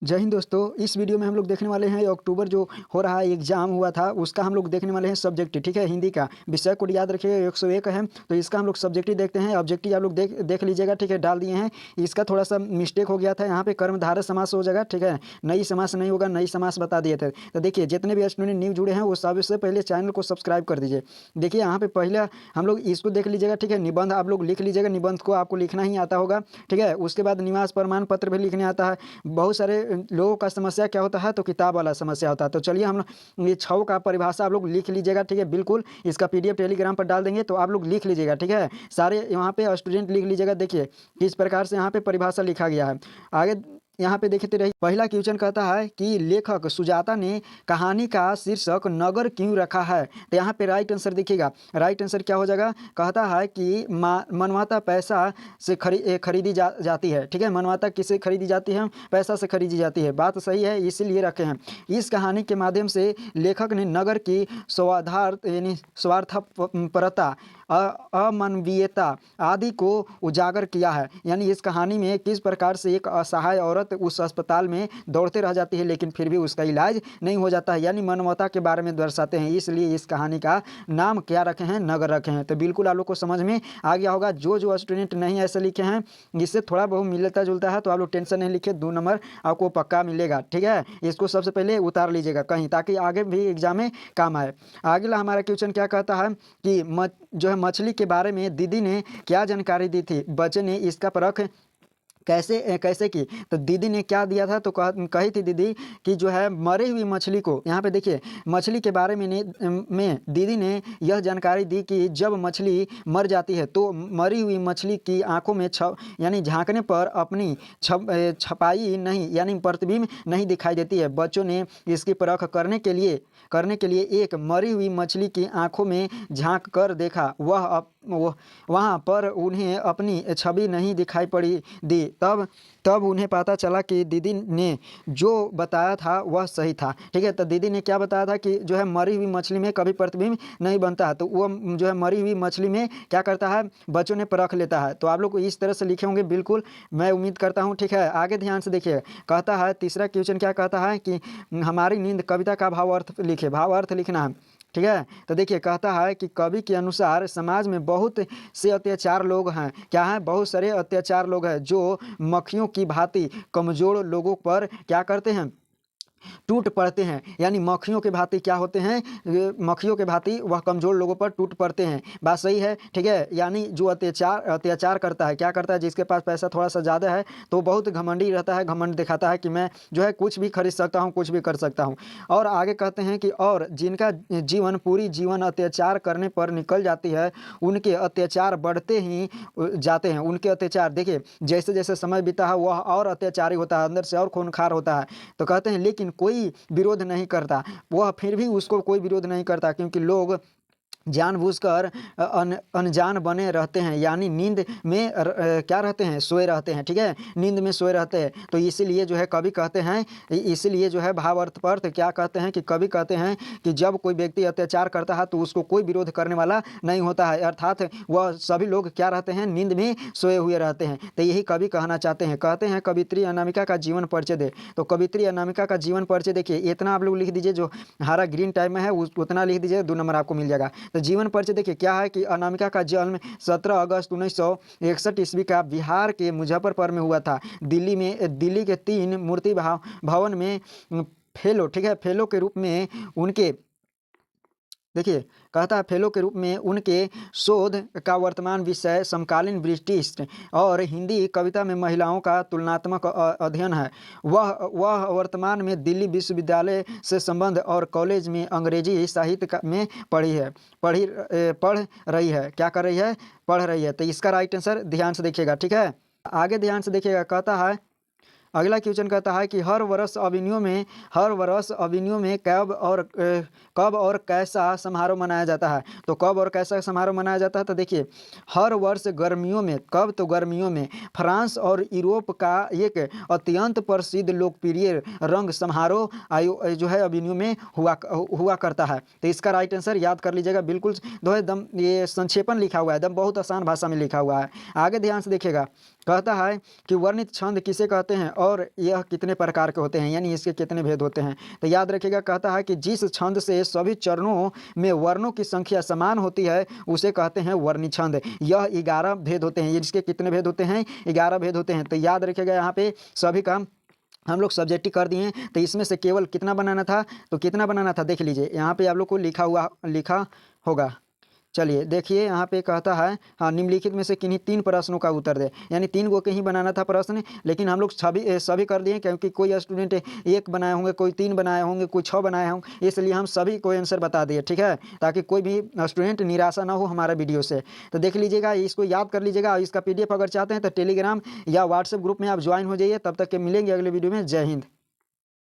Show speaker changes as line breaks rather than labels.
जय हिंद दोस्तों। इस वीडियो में हम लोग देखने वाले हैं अक्टूबर जो हो रहा है एग्जाम हुआ था उसका हम लोग देखने वाले हैं सब्जेक्ट। ठीक है, हिंदी का विषय कोड याद रखिएगा 101 है। तो इसका हम लोग सब्जेक्टिव देखते हैं। ऑब्जेक्टिव आप लोग देख लीजिएगा। ठीक है, डाल दिए हैं। इसका थोड़ा सा मिस्टेक हो गया था, यहाँ पे कर्मधारय समास हो जाएगा। ठीक है, नई समास नहीं होगा, नई समास बता दिए थे। तो देखिए जितने भी स्टूडेंट न्यू जुड़े हैं वो सबसे पहले चैनल को सब्सक्राइब कर दीजिए। देखिए यहाँ पे पहले हम लोग इसको देख लीजिएगा। ठीक है, निबंध आप लोग लिख लीजिएगा। निबंध को आपको लिखना ही आता होगा। ठीक है, उसके बाद निवास प्रमाण पत्र भी लिखने आता है। बहुत सारे लोगों का समस्या क्या होता है, तो किताब वाला समस्या होता है। तो चलिए हम ये छव का परिभाषा आप लोग लिख लीजिएगा। ठीक है, बिल्कुल इसका पीडीएफ टेलीग्राम पर डाल देंगे, तो आप लोग लिख लीजिएगा। ठीक है, सारे यहाँ पे स्टूडेंट लिख लीजिएगा। देखिए किस प्रकार से यहाँ पे परिभाषा लिखा गया है। आगे यहाँ पे देखते रहिए। पहला क्वेश्चन कहता है कि लेखक सुजाता ने कहानी का शीर्षक नगर क्यों रखा है। तो यहाँ पे राइट आंसर देखिएगा। राइट आंसर क्या हो जाएगा, कहता है कि मनमाता पैसा से खरीदी जाती है। ठीक है, मनमाता किससे खरीदी जाती है, पैसा से खरीदी जाती है। बात सही है, इसीलिए रखे हैं। इस कहानी के माध्यम से लेखक ने नगर की स्वार्थार्थ यानी स्वार्थपरता, अमानवीयता आदि को उजागर किया है। यानी इस कहानी में किस प्रकार से एक असहाय औरत उस अस्पताल में दौड़ते रह जाती है लेकिन फिर भी उसका इलाज नहीं हो जाता है, यानी मानवता के बारे में दर्शाते हैं। इसलिए इस कहानी का नाम क्या रखे हैं, नगर रखे हैं। तो बिल्कुल आप लोग को समझ में आ गया होगा। जो स्टूडेंट नहीं ऐसे लिखे हैं, इससे थोड़ा बहुत मिलता जुलता है, तो आप लोग टेंशन नहीं लिखे, 2 नंबर आपको पक्का मिलेगा। ठीक है, इसको सबसे पहले उतार लीजिएगा कहीं, ताकि आगे भी एग्जाम में काम आए। अगला हमारा क्वेश्चन क्या कहता है कि जो है मछली के बारे में दीदी ने क्या जानकारी दी थी। बच्चे ने इसका परख कैसे की। तो दीदी ने क्या दिया था, तो कही थी दीदी कि जो है मरी हुई मछली को, यहाँ पे देखिए मछली के बारे में दीदी ने यह जानकारी दी कि जब मछली मर जाती है तो मरी हुई मछली की आंखों में यानी झांकने पर अपनी छपाई नहीं यानी प्रतिबिंब नहीं दिखाई देती है। बच्चों ने इसकी परख करने के लिए एक मरी हुई मछली की आंखों में झांक कर देखा। वहाँ पर उन्हें अपनी छवि नहीं दिखाई पड़ी दी। तब उन्हें पता चला कि दीदी ने जो बताया था वह सही था। ठीक है, तो दीदी ने क्या बताया था कि जो है मरी हुई मछली में कभी प्रतिबिंब नहीं बनता है। तो वो जो है मरी हुई मछली में क्या करता है, बच्चों ने परख लेता है। तो आप लोग को इस तरह से लिखे होंगे, बिल्कुल मैं उम्मीद करता हूँ। ठीक है, आगे ध्यान से देखिए। कहता है तीसरा क्वेश्चन क्या कहता है कि हमारी नींद कविता का भाव अर्थ लिखे, भाव अर्थ लिखना है। ठीक है, तो देखिए कहता है कि कवि के अनुसार समाज में बहुत से अत्याचार लोग हैं। क्या है, बहुत सारे अत्याचार लोग हैं जो मक्खियों की भांति कमजोर लोगों पर क्या करते हैं, टूट पड़ते हैं। यानी मक्खियों के भांति क्या होते हैं, मक्खियों के भांति वह कमजोर लोगों पर टूट पड़ते हैं। बात सही है। ठीक है, यानी जो अत्याचार करता है, क्या करता है, जिसके पास पैसा थोड़ा सा ज़्यादा है तो बहुत घमंडी रहता है, घमंड दिखाता है कि मैं जो है कुछ भी खरीद सकता हूँ, कुछ भी कर सकता हूँ। और आगे कहते हैं कि और जिनका जीवन पूरी जीवन अत्याचार करने पर निकल जाती है, उनके अत्याचार बढ़ते ही जाते हैं। उनके अत्याचार देखिए जैसे जैसे समय बीता है वह और अत्याचारी होता है, अंदर से और खूंखार होता है। तो कहते हैं लेकिन कोई विरोध नहीं करता, वह फिर भी उसको कोई विरोध नहीं करता, क्योंकि लोग जानबूझकर अनजान बने रहते हैं। यानी नींद में क्या रहते हैं, सोए रहते हैं। ठीक है, नींद में सोए रहते हैं। तो इसीलिए जो है कवि कहते हैं, इसीलिए जो है भावार्थ पर क्या कहते हैं कि कवि कहते हैं कि जब कोई व्यक्ति अत्याचार करता है तो उसको कोई विरोध करने वाला नहीं होता है, अर्थात वह सभी लोग क्या रहते हैं, नींद में सोए हुए रहते हैं। तो यही कवि कहना चाहते हैं। कहते हैं कवित्री अनामिका का जीवन परिचय दे। तो कवित्री अनामिका का जीवन परिचय देखिए इतना आप लोग लिख दीजिए, जो हरा ग्रीन टाइप में है उतना लिख दीजिए, 2 नंबर आपको मिल जाएगा। तो जीवन परिचय देखिए क्या है कि अनामिका का जन्म 17 अगस्त 1961 ईस्वी का बिहार के मुजफ्फरपुर में हुआ था। दिल्ली के 3 मूर्ति भवन में फेलो, ठीक है, फेलो के रूप में उनके देखिए कहता है फेलो के रूप में उनके शोध का वर्तमान विषय समकालीन ब्रिटिश और हिंदी कविता में महिलाओं का तुलनात्मक अध्ययन है। वह वर्तमान में दिल्ली विश्वविद्यालय से संबंध और कॉलेज में अंग्रेजी साहित्य में पढ़ रही है। क्या कर रही है, पढ़ रही है। तो इसका राइट आंसर ध्यान से देखिएगा। ठीक है, आगे ध्यान से देखिएगा। कहता है अगला क्वेश्चन कहता है कि हर वर्ष अभिनयों में कब और कैसा समारोह मनाया जाता है। तो कब और कैसा समारोह मनाया जाता है, तो देखिए हर वर्ष गर्मियों में, कब, तो गर्मियों में फ्रांस और यूरोप का एक अत्यंत प्रसिद्ध लोकप्रिय रंग समारोह जो है अभिनयों में हुआ करता है। तो इसका राइट आंसर याद कर लीजिएगा। बिल्कुल दो एकदम ये संक्षेपण लिखा हुआ है, एकदम बहुत आसान भाषा में लिखा हुआ है। आगे ध्यान से देखिएगा। कहता है कि वर्णित छंद किसे कहते हैं और यह कितने प्रकार के होते हैं, यानी इसके कितने भेद होते हैं। तो याद रखिएगा, कहता है कि जिस छंद से सभी चरणों में वर्णों की संख्या समान होती है उसे कहते हैं वर्णित छंद। यह 11 भेद होते हैं। ये इसके कितने भेद होते हैं? 11 भेद होते हैं। तो याद रखिएगा, यहाँ पे सभी का हम लोग सब्जेक्टिव कर दिए हैं। तो इसमें से केवल कितना बनाना था, तो कितना बनाना था देख लीजिए, यहाँ पे आप लोग को लिखा होगा। चलिए देखिए, यहाँ पे कहता है हाँ, निम्नलिखित में से किन्हीं 3 प्रश्नों का उत्तर दे, यानी 3 को कहीं बनाना था प्रश्न, लेकिन हम लोग सभी कर दिए, क्योंकि कोई स्टूडेंट 1 बनाए होंगे, कोई 3 बनाए होंगे, कोई 6 बनाए होंगे, इसलिए हम सभी को आंसर बता दिए, ठीक है, ताकि कोई भी स्टूडेंट निराशा ना हो हमारा वीडियो से। तो देख लीजिएगा, इसको याद कर लीजिएगा। इसका PDF अगर चाहते हैं तो टेलीग्राम या व्हाट्सएप ग्रुप में आप ज्वाइन हो जाइए। तब तक के मिलेंगे अगले वीडियो में। जय हिंद।